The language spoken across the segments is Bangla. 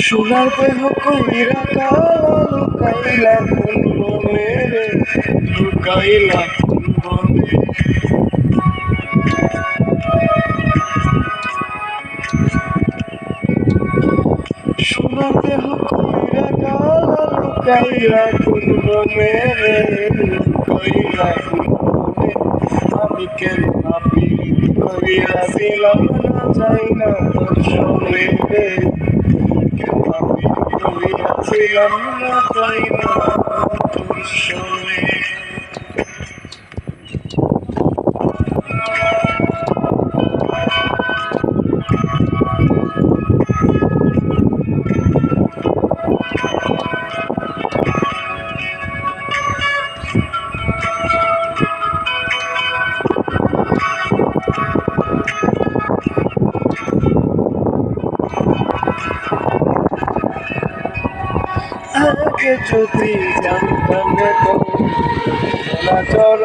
সোনার দেহ কইরা কালা লুকাইলা কোন বনে রে, লুকাইলা কোন বনে। সোনার দেহ কইরা কালা লুকাইলা কোন বনে রে, লুকাইলা কোন বনে। আমি কেন পাপি কইরাছিলাম না যাই না তোর সঙ্গে রে, ছিলাম না তাই না তোর সঙ্গে। আগে যদি জানতাম চলাচল,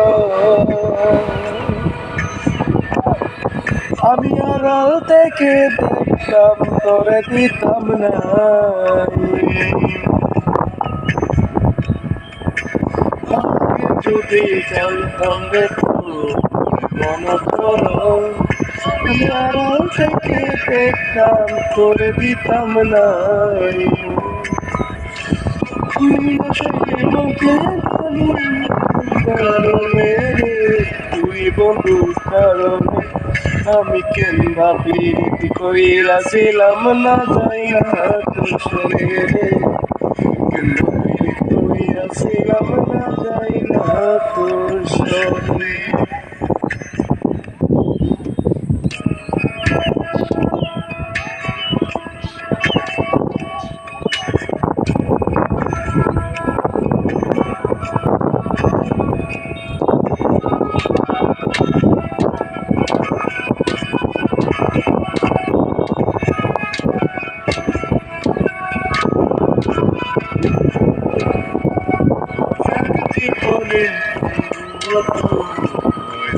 আমি আড়াল থেকে দেখতাম তোরে দিতাম না। আগে যদি জানতাম রে মনচল, আমি আড়াল থেকে দেখতাম তোরে দিতাম না। কারণে তুই বন্ধুর কারণে আমি কেন ভাবি কইরাছিলাম না যাই না তোর সঙ্গে রে, কেন ভাবি কইরাছিলাম না যাই না তোর সঙ্গে।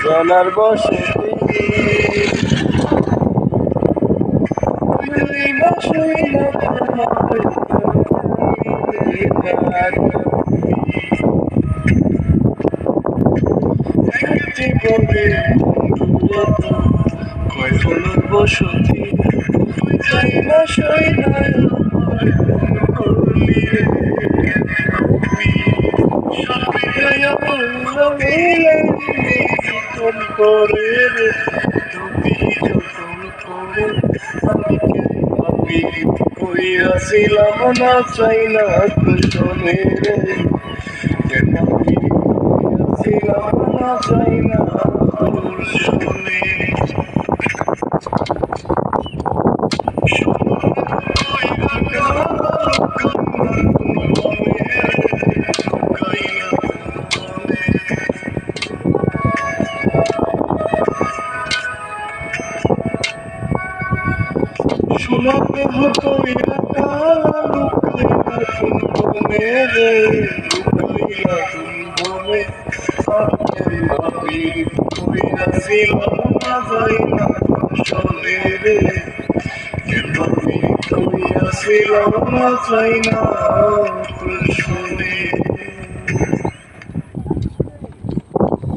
জানার বসতি কয়জনের বসতি যাই না সই না করে রে তুমি যখন করে আমি ভাবি কইরাছিলাম না চাই না তোর সঙ্গে রে, কেন ভাবি কইরাছিলাম না চাই না তোর সঙ্গে। সোনার দেহ কইরা কালা লুকাইলা কোন বনে রে, লুকাইলা কোন বনে। আমি ভাবি কইরাছিলাম না যাই না তোর সঙ্গে রে, কেন ভাবি কইরাছিলাম না যাই না তোর সঙ্গে।